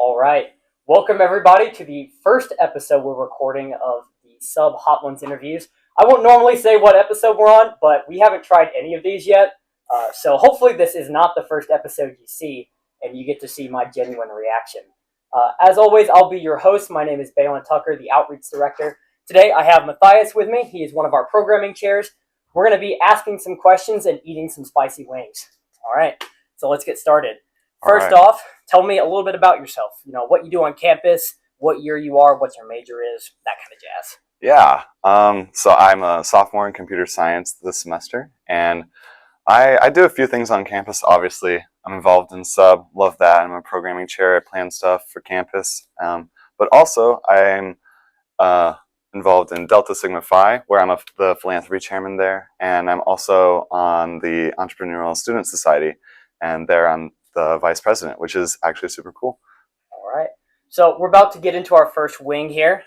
All right. Welcome, everybody, to the first episode we're recording of the Sub Hot Ones interviews. I won't normally say what episode we're on, but we haven't tried any of these yet. So hopefully this is not the first episode you see, and you get to see my genuine reaction. As always, I'll be your host. My name is Baylun Tucker, the Outreach Director. Today, I have Mathias with me. He is one of our programming chairs. We're going to be asking some questions and eating some spicy wings. All right. So let's get started. First off, tell me a little bit about yourself. You know, what you do on campus, what year you are, what your major is, that kind of jazz. Yeah. So I'm a sophomore in computer science this semester, and I do a few things on campus. Obviously, I'm involved in sub, love that. I'm a programming chair. I plan stuff for campus. But also, I'm involved in Delta Sigma Phi, where I'm the philanthropy chairman there, and I'm also on the Entrepreneurial Student Society, and there I'm the vice president, which is actually super cool. All right. So we're about to get into our first wing here.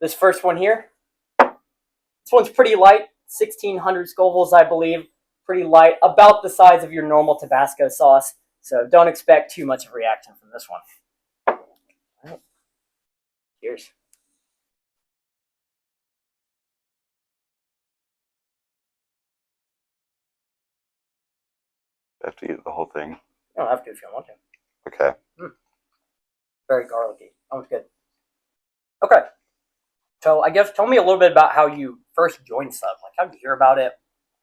This first one here, this one's pretty light, 1,600 Scovilles, I believe. Pretty light, about the size of your normal Tabasco sauce. So don't expect too much of a reaction from this one. All right. Cheers. I have to eat the whole thing. You don't have to if you don't want to. Okay. Very garlicky. That was good. Okay. So I guess tell me a little bit about how you first joined Sub. Like, how did you hear about it?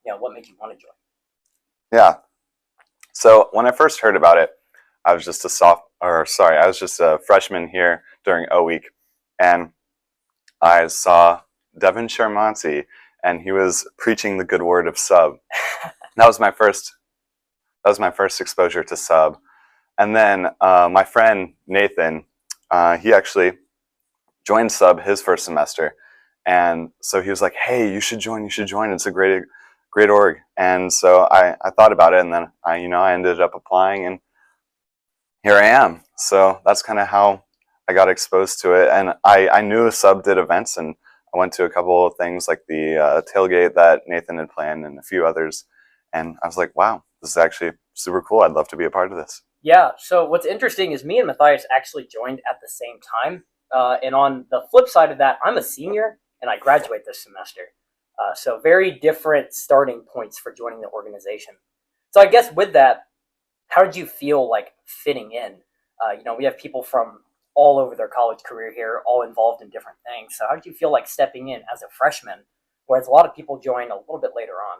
You know, what made you want to join? Yeah. So when I first heard about it, I was just a freshman here during O Week, and I saw Devin Sharmonti, and he was preaching the good word of Sub. That was my first exposure to Sub. And then my friend Nathan, he actually joined Sub his first semester, and so he was like, "Hey, you should join. It's a great org." And so I thought about it, and then I ended up applying, and here I am. So that's kind of how I got exposed to it. And I knew Sub did events, and I went to a couple of things like the tailgate that Nathan had planned and a few others, and I was like, wow, this is actually super cool. I'd love to be a part of this. Yeah, so what's interesting is me and Mathias actually joined at the same time. And on the flip side of that, I'm a senior, and I graduate this semester. So very different starting points for joining the organization. So I guess with that, how did you feel like fitting in? We have people from all over their college career here, all involved in different things. So how did you feel like stepping in as a freshman, whereas a lot of people join a little bit later on?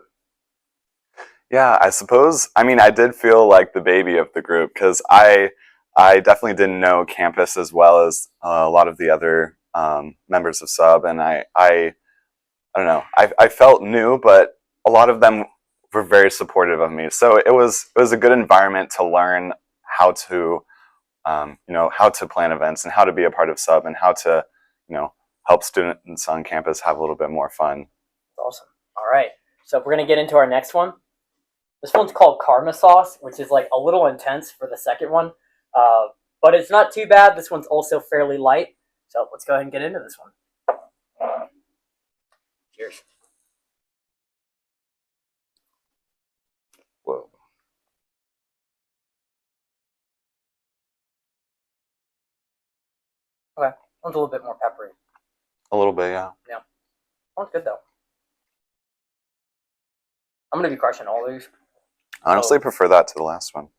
Yeah, I suppose. I mean, I did feel like the baby of the group because I definitely didn't know campus as well as a lot of the other members of Sub, and I don't know. I felt new, but a lot of them were very supportive of me. So it was a good environment to learn how to how to plan events and how to be a part of Sub and how to help students on campus have a little bit more fun. Awesome. All right. So we're gonna get into our next one. This one's called Karma Sauce, which is like a little intense for the second one, but it's not too bad. This one's also fairly light. So let's go ahead and get into this one. Cheers. Whoa. Okay. One's a little bit more peppery. A little bit, yeah. Yeah. One's good though. I'm going to be crushing all these. I honestly prefer that to the last one.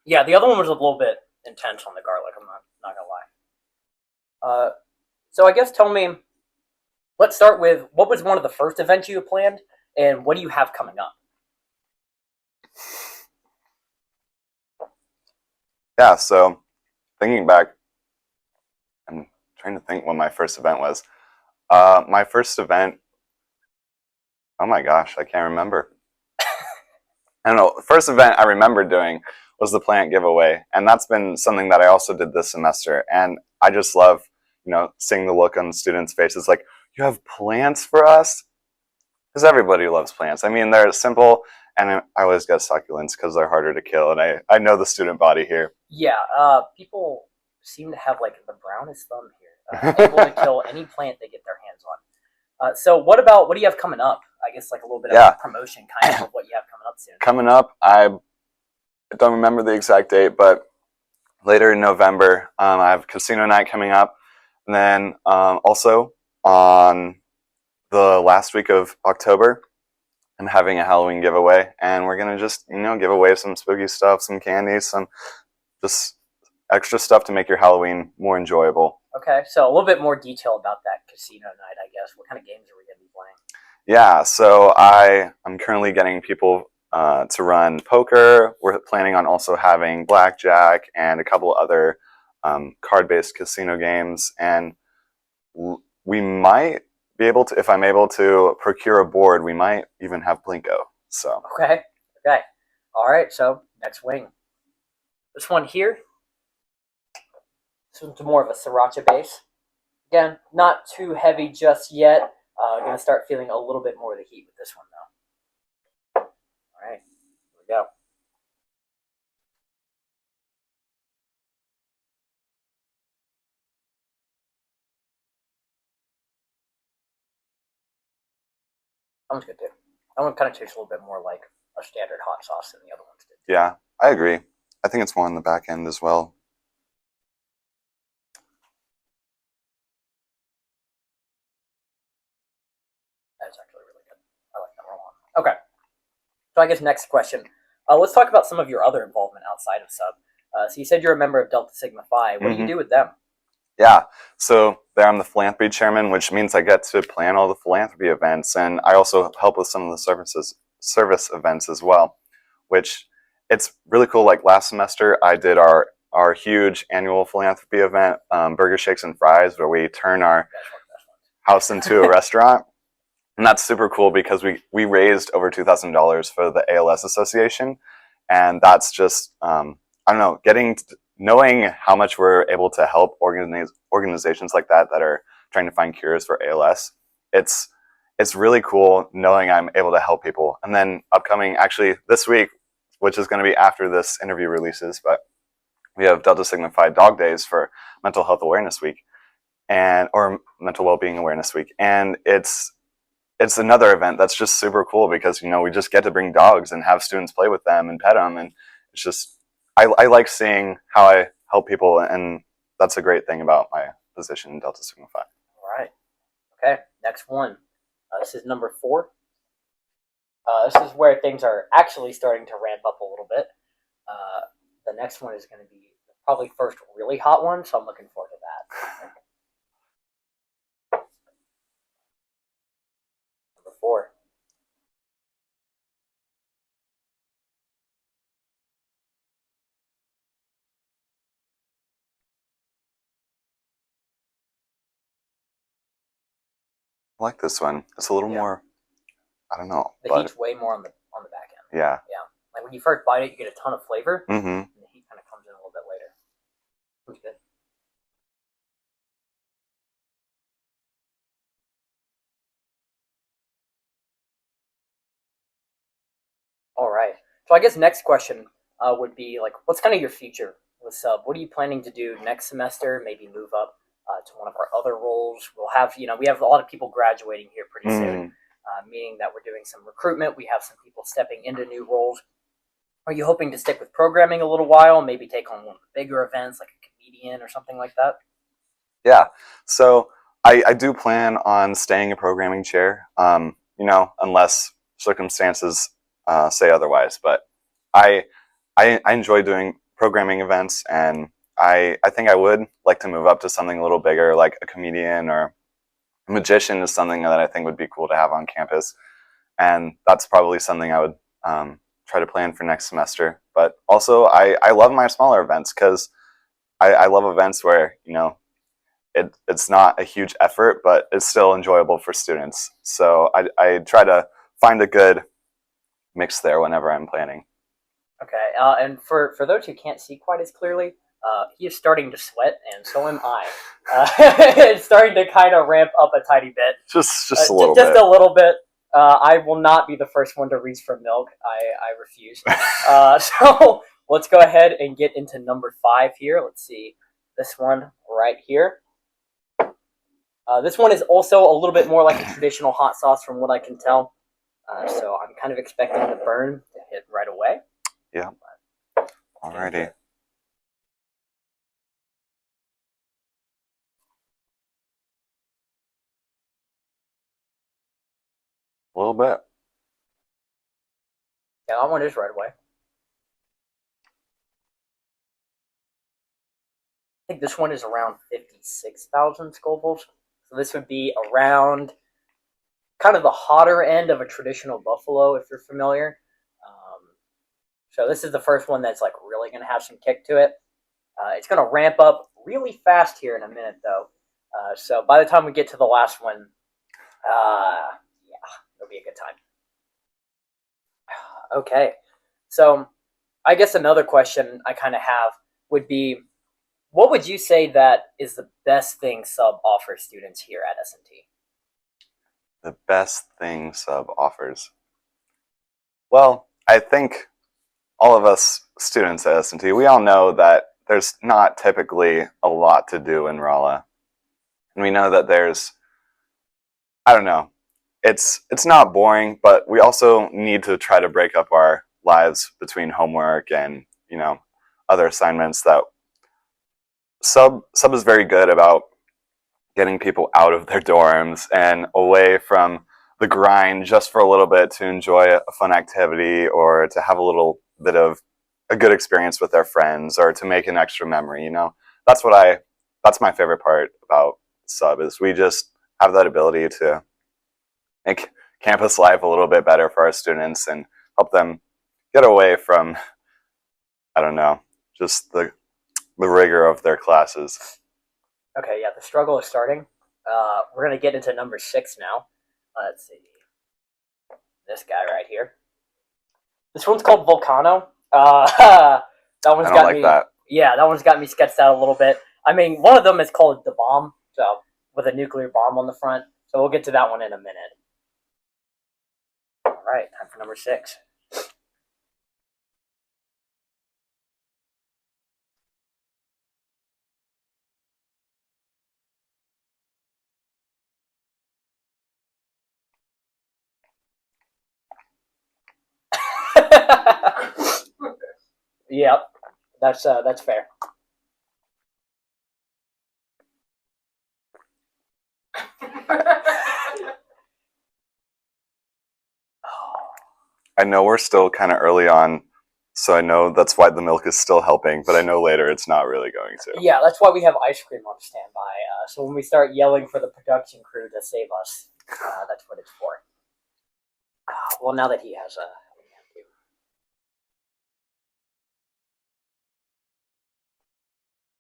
Yeah, the other one was a little bit intense on the garlic. I'm not going to lie. So I guess tell me, let's start with, what was one of the first events you planned, and what do you have coming up? Yeah, so thinking back, I'm trying to think when my first event was. My first event, oh my gosh, I can't remember. I don't know, the first event I remember doing was the plant giveaway, and that's been something that I also did this semester, and I just love, seeing the look on students' faces, like, you have plants for us? Because everybody loves plants. I mean, they're simple, and I always get succulents because they're harder to kill, and I know the student body here. Yeah, people seem to have, like, the brownest thumb here, able to kill any plant they get their hands on. So what do you have coming up? I guess like a little bit of a promotion kind of what you have coming up soon. Coming up, I don't remember the exact date, but later in November, I have casino night coming up. And then also on the last week of October, I'm having a Halloween giveaway. And we're going to just, give away some spooky stuff, some candy, some just extra stuff to make your Halloween more enjoyable. Okay, so a little bit more detail about that casino night, I guess. What kind of games are we going to be playing? Yeah, so I'm currently getting people to run poker. We're planning on also having blackjack and a couple other card-based casino games. And we might be able to, if I'm able to procure a board, we might even have Blinko. So Okay. All right, so next wing. This one here. This one's more of a sriracha base. Again, not too heavy just yet. Going to start feeling a little bit more of the heat with this one, though. All right, here we go. That one's good, too. That one kind of tastes a little bit more like a standard hot sauce than the other ones did. yeah, I agree. I think it's more on the back end as well. That's actually really good. I like that one. Okay. So I guess next question. Let's talk about some of your other involvement outside of Sub. So you said you're a member of Delta Sigma Phi. What do you do with them? Yeah, so there I'm the philanthropy chairman, which means I get to plan all the philanthropy events, and I also help with some of the service events as well, which it's really cool. Like last semester, I did our huge annual philanthropy event, Burger Shakes and Fries, where we turn our house into a restaurant. And that's super cool because we raised over $2,000 for the ALS Association, and that's just I don't know, knowing how much we're able to help organizations like that are trying to find cures for ALS. It's really cool knowing I'm able to help people. And then upcoming, actually this week, which is going to be after this interview releases, but we have Delta Sigma Phi Dog Days for Mental Health Awareness Week, or Mental Wellbeing Awareness Week, and it's another event that's just super cool because we just get to bring dogs and have students play with them and pet them, and it's just I like seeing how I help people, and that's a great thing about my position in Delta Sigma Phi. All right. Okay. Next one. This is number 4. This is where things are actually starting to ramp up a little bit. The next one is going to be probably first really hot one, so I'm looking forward to that. Number 4. I like this one. It's a little more, I don't know. The heat's way more on the back end. Yeah. Yeah. Like when you first bite it, you get a ton of flavor, Mm-hmm. and the heat kind of comes in a little bit later. It's good. All right. So I guess next question would be like, what's kind of your future with Sub? What are you planning to do next semester? Maybe move up to one of our other roles. We'll have, we have a lot of people graduating here pretty soon, meaning that we're doing some recruitment. We have some people stepping into new roles. Are you hoping to stick with programming a little while? Maybe take on one of the bigger events like a comedian or something like that? Yeah. So I do plan on staying a programming chair, unless circumstances say otherwise. But I enjoy doing programming events, and I think I would like to move up to something a little bigger, like a comedian or a magician is something that I think would be cool to have on campus. And that's probably something I would try to plan for next semester. But also, I love my smaller events because I love events where, it's not a huge effort, but it's still enjoyable for students. So I try to find a good mix there whenever I'm planning. Okay, and for those who can't see quite as clearly, he is starting to sweat, and so am I. It's starting to kind of ramp up a tiny bit. Just a little bit. Just a little bit. I will not be the first one to reach for milk. I refuse. So let's go ahead and get into number 5 here. Let's see. This one right here. This one is also a little bit more like a traditional hot sauce from what I can tell. So I'm kind of expecting the burn to hit right away. Yeah. Alrighty. A little bit. Yeah, that one is right away. I think this one is around 56,000 Scovilles. So this would be around kind of the hotter end of a traditional buffalo, if you're familiar. So this is the first one that's like really going to have some kick to it. It's going to ramp up really fast here in a minute, though. So by the time we get to the last one, yeah, it'll be a good time. Okay, so I guess another question I kind of have would be, what would you say that is the best thing sub offers students here at S&T? The best thing sub offers. Well, I think all of us students at S&T, we all know that there's not typically a lot to do in Rolla. And we know that there's, I don't know, it's not boring, but we also need to try to break up our lives between homework and, other assignments. That sub is very good about getting people out of their dorms and away from the grind just for a little bit to enjoy a fun activity or to have a little bit of a good experience with their friends or to make an extra memory. That's my favorite part about sub, is we just have that ability to make campus life a little bit better for our students and help them get away from, I don't know, just the rigor of their classes. Okay, yeah, the struggle is starting. We're going to get into number 6 now. Let's see. This guy right here. This one's called Volcano. That one's got me. That. Yeah, that one's got me sketched out a little bit. I mean, one of them is called the Bomb, so with a nuclear bomb on the front. So we'll get to that one in a minute. All right, time for number 6. Yep, that's fair. I know we're still kind of early on, so I know that's why the milk is still helping, but I know later it's not really going to. Yeah, that's why we have ice cream on standby. So when we start yelling for the production crew to save us, that's what it's for. Well, now that he has a...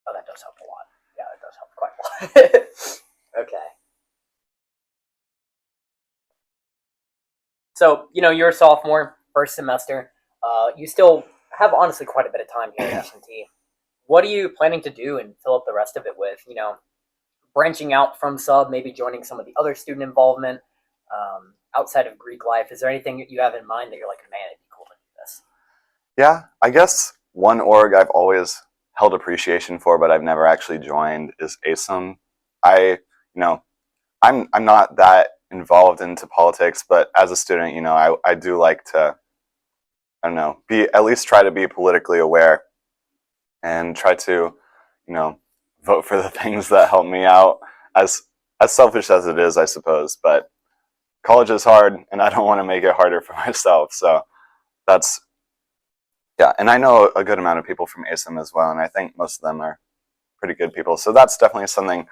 Oh, that does help a lot. Yeah, that does help quite a lot. Okay. So, you're a sophomore, first semester. You still have, honestly, quite a bit of time here at S&T. What are you planning to do and fill up the rest of it with? Branching out from sub, maybe joining some of the other student involvement outside of Greek life. Is there anything that you have in mind that you're like, man, it'd be cool to do this? Yeah, I guess one org I've always held appreciation for, but I've never actually joined, is ASIM. I'm not that involved into politics, but as a student, I do like to, I don't know, at least try to be politically aware and try to, vote for the things that help me out, as selfish as it is, I suppose. But college is hard, and I don't want to make it harder for myself. So that's, yeah. And I know a good amount of people from ASIM as well, and I think most of them are pretty good people. So that's definitely something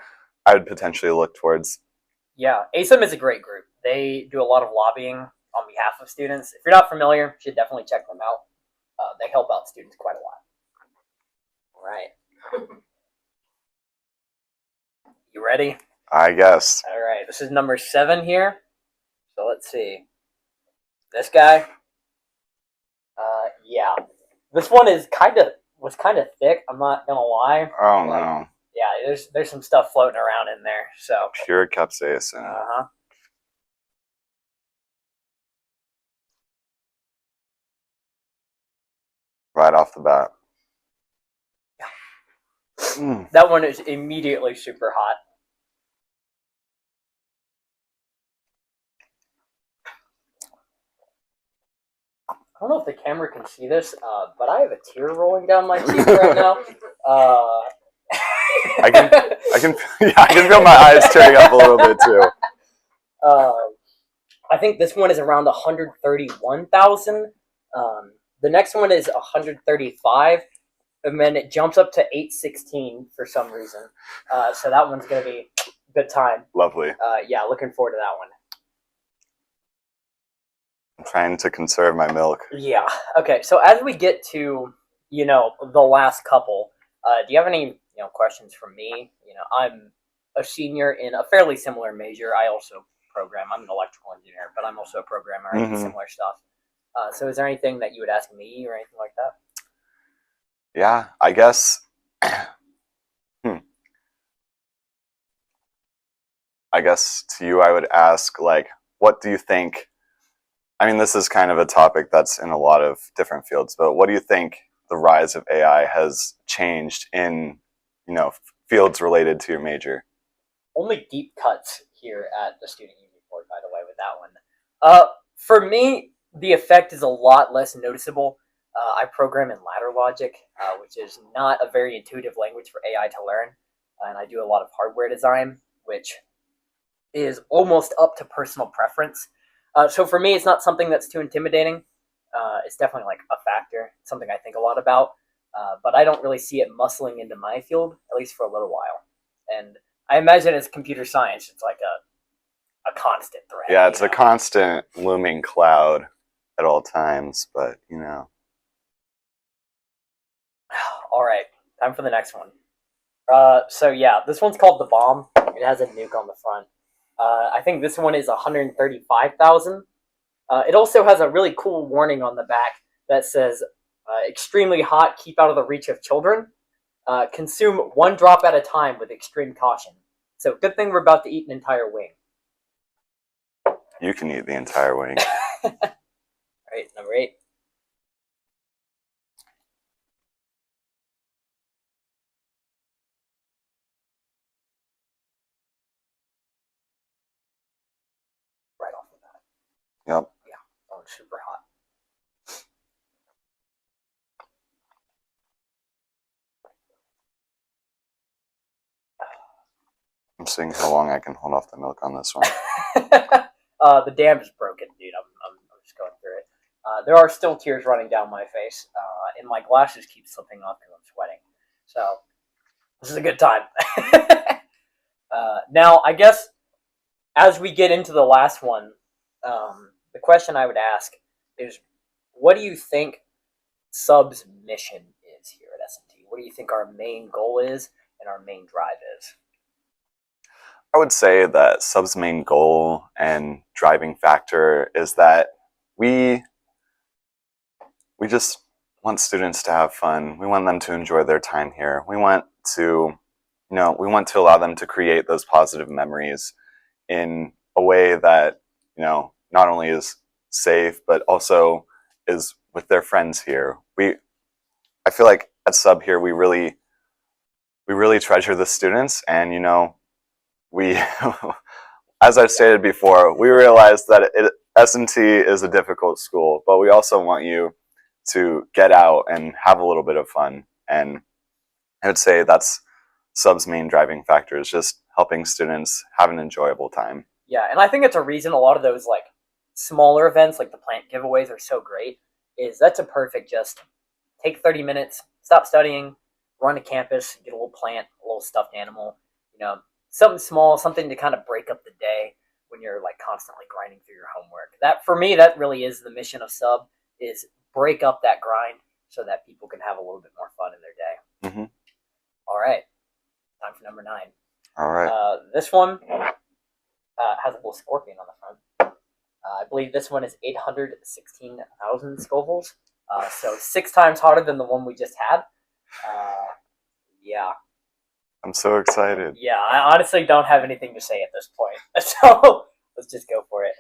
I would potentially look towards. Yeah, ASIM is a great group. They do a lot of lobbying on behalf of students. If you're not familiar, you should definitely check them out. They help out students quite a lot. All right. You ready? I guess. All right. This is number 7 here. So let's see. This guy. Yeah. This one was kind of thick. I'm not gonna lie. Oh no. Yeah, there's some stuff floating around in there. So pure capsaicin. Right off the bat. Yeah. That one is immediately super hot. I don't know if the camera can see this, but I have a tear rolling down my cheek right now. I can feel my eyes tearing up a little bit too. I think this one is around 131,000. The next one is 135, and then it jumps up to 816 for some reason. So that one's going to be a good time. Lovely. Yeah, looking forward to that one. I'm trying to conserve my milk. Yeah. Okay. So as we get to the last couple, do you have any questions from me? I'm a senior in a fairly similar major. I also program. I'm an electrical engineer, but I'm also a programmer. I do similar stuff. So is there anything that you would ask me or anything like that? Yeah, I guess. I guess to you, I would ask, like, what do you think? I mean, this is kind of a topic that's in a lot of different fields, but what do you think the rise of AI has changed in, fields related to your major? Only deep cuts here at the Student Union Board, by the way, with that one. For me, the effect is a lot less noticeable. I program in ladder logic, which is not a very intuitive language for AI to learn, and I do a lot of hardware design, which is almost up to personal preference. So for me, it's not something that's too intimidating. It's definitely like a factor, it's something I think a lot about, but I don't really see it muscling into my field, at least for a little while. And I imagine as computer science, it's like a constant threat. Yeah, it's a constant looming cloud at all times, but All right, time for the next one. So yeah, this one's called The Bomb. It has a nuke on the front. I think this one is 135,000. It also has a really cool warning on the back that says, extremely hot, keep out of the reach of children. Consume one drop at a time with extreme caution. So good thing we're about to eat an entire wing. You can eat the entire wing. All right, number 8. Right off the bat. Yep. Yeah, going super hot. I'm seeing how long I can hold off the milk on this one. The dam is broken, dude. I'm just going through it. There are still tears running down my face, and my glasses keep slipping off because I'm sweating. So this is a good time. Now, I guess as we get into the last one, the question I would ask is, what do you think Sub's mission is here at S&T? What do you think our main goal is and our main drive is? I would say that Sub's main goal and driving factor is that we just want students to have fun. We want them to enjoy their time here. We want to, allow them to create those positive memories in a way that, not only is safe, but also is with their friends here. I feel like at Sub here, we really treasure the students, and, we, as I've stated before, we realize that S&T is a difficult school, but we also want you to get out and have a little bit of fun. And I would say that's Sub's main driving factor, is just helping students have an enjoyable time. Yeah, and I think it's a reason a lot of those like smaller events, like the plant giveaways, are so great. Is that's a perfect just take 30 minutes, stop studying, run to campus, get a little plant, a little stuffed animal, something small, something to kind of break up the day when you're like constantly grinding through your homework. That for me, that really is the mission of Sub, is break up that grind so that people can have a little bit more fun in their day. Mm-hmm. All right, time for number 9. All right. This one has a little scorpion on the front. I believe this one is 816,000 Scovilles, so 6 times hotter than the one we just had. Yeah. I'm so excited. Yeah, I honestly don't have anything to say at this point, so let's just go for it.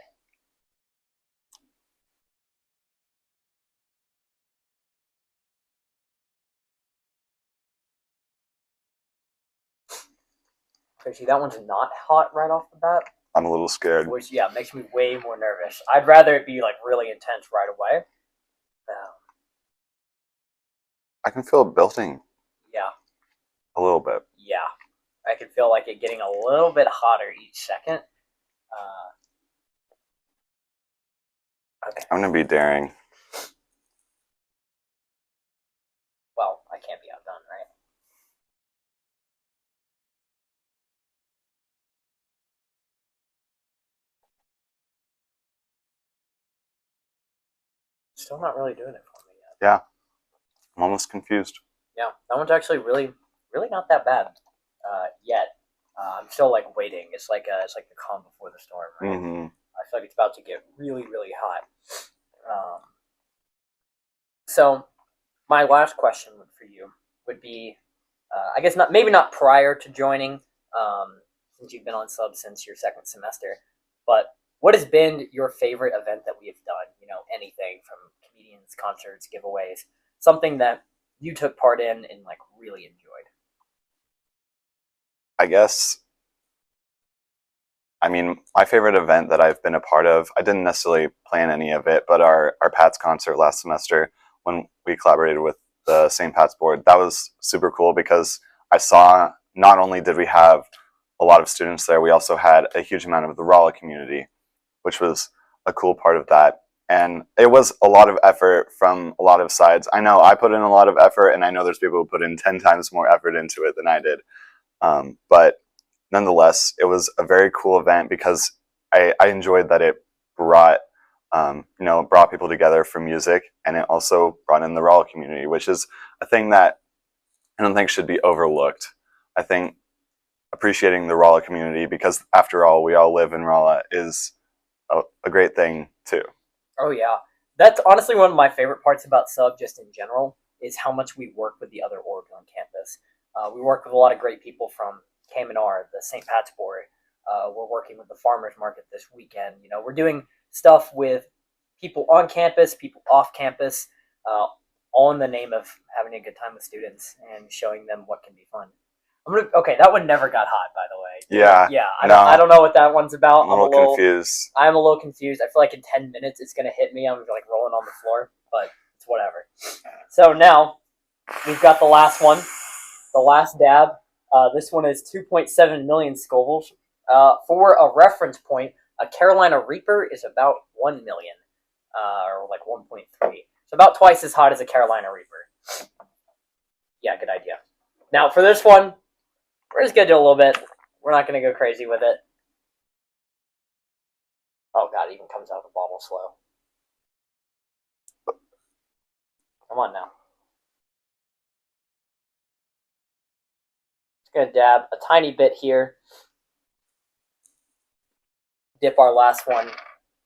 So see, that one's not hot right off the bat. I'm a little scared. Which, yeah, makes me way more nervous. I'd rather it be, like, really intense right away. I can feel it building. Yeah. A little bit. Yeah. I can feel like it getting a little bit hotter each second. Okay. I'm gonna be daring. Well, I can't be outdone, right? Still not really doing it for me yet. Yeah, I'm almost confused. Yeah, that one's actually really not that bad yet. I'm still like waiting. It's like the calm before the storm, right? Mm-hmm. I feel like it's about to get really hot. So my last question for you would be, I guess maybe not prior to joining, since you've been on sub since your second semester, but what has been your favorite event that we have done? You know, anything from comedians, concerts, giveaways, something that you took part in and like really enjoyed. I guess. I mean, my favorite event that I've been a part of, I didn't necessarily plan any of it, but our Pat's concert last semester when we collaborated with the St. Pat's board, that was super cool because I saw not only did we have a lot of students there, we also had a huge amount of the Raleigh community, which was a cool part of that. And it was a lot of effort from a lot of sides. I know I put in a lot of effort, and I know there's people who put in 10 times more effort into it than I did. But nonetheless, it was a very cool event because I enjoyed that it brought brought people together for music, and it also brought in the Raleigh community, which is a thing that I don't think should be overlooked. I think appreciating the Raleigh community, because after all, we all live in Raleigh, is a great thing too. Oh yeah, that's honestly one of my favorite parts about sub, just in general, is how much we work with the other orgs on campus. We work with a lot of great people from Kamenar, the St. Pat's board. We're working with the farmers market this weekend. You know, we're doing stuff with people on campus, people off campus, all in the name of having a good time with students and showing them what can be fun. Okay, that one never got hot, by the way. Yeah, Yeah. no, I don't know what that one's about. I'm a little confused. I'm a little confused. I feel like in 10 minutes it's gonna hit me. I'm gonna be like rolling on the floor, but it's whatever. So now we've got the last one, the last dab. This one is 2.7 million Scovilles. For a reference point, a Carolina Reaper is about 1 million, or like 1.3. So about twice as hot as a Carolina Reaper. Yeah, good idea. Now for this one, we're just gonna do a little bit. We're not gonna go crazy with it. Oh god, it even comes out of the bottle slow. Come on now. Just gonna dab a tiny bit here. Dip our last one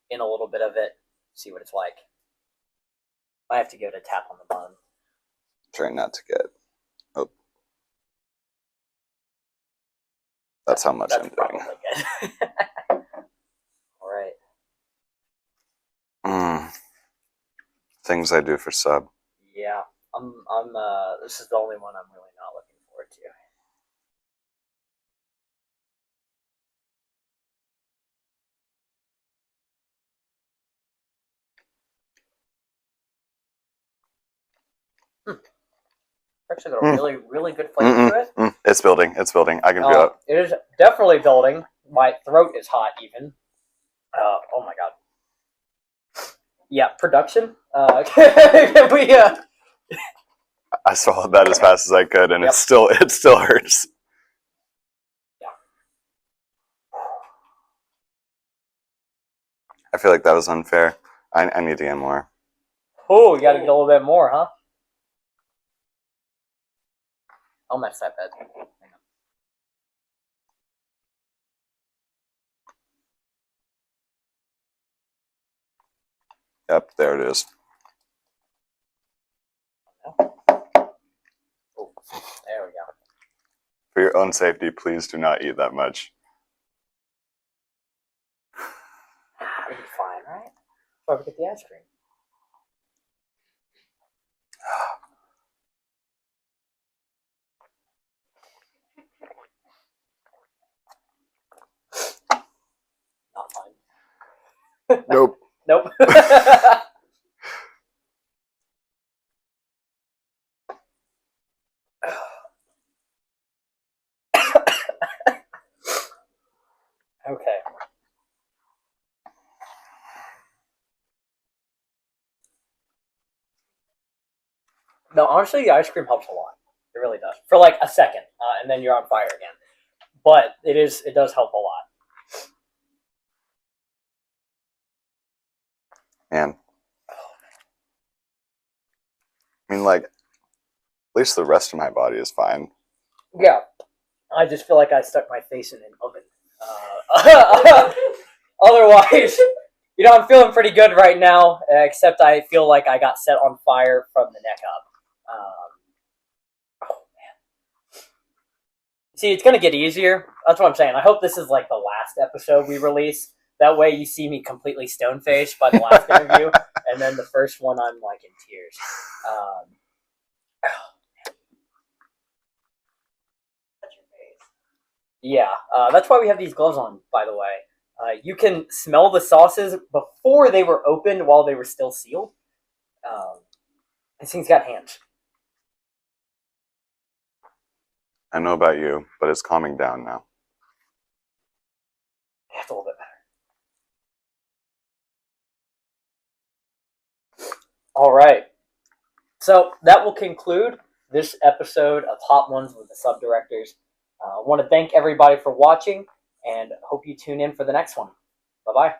in a little bit of it. See what it's like. I have to give it a tap on the bun. Try not to get. Oh, that's how much I'm doing. Good. All right. Things I do for sub. Yeah, I'm. This is the only one I'm really not looking forward to. Actually got a really good flavor to it. It's building. It's building. I can feel it. It is definitely building. My throat is hot even. Oh my god. Yeah, production. Can we? I swallowed that as fast as I could, and it still hurts. Yeah. I feel like that was unfair. I need to get more. Oh, you got to get a little bit more, huh? I'll mess that bed. Yep, there it is. Oh, there we go. For your own safety, please do not eat that much. It'll be fine, right? Why we get the ice cream? Not fine. Nope. Nope. Okay. No, honestly, the ice cream helps a lot. It really does. For like a second, and then you're on fire again. But it does help a lot. And I mean, like, at least the rest of my body is fine. Yeah, I just feel like I stuck my face in an oven. Otherwise, I'm feeling pretty good right now, except I feel like I got set on fire from the neck up. Oh, man. See, it's going to get easier. That's what I'm saying. I hope this is like the last episode we release. That way you see me completely stone-faced by the last interview, and then the first one I'm like in tears. Yeah, that's why we have these gloves on, by the way. You can smell the sauces before they were opened while they were still sealed. This thing's got hands. I know about you, but it's calming down now. That's a little bit better. All right. So that will conclude this episode of Hot Ones with the Subdirectors. I want to thank everybody for watching and hope you tune in for the next one. Bye-bye.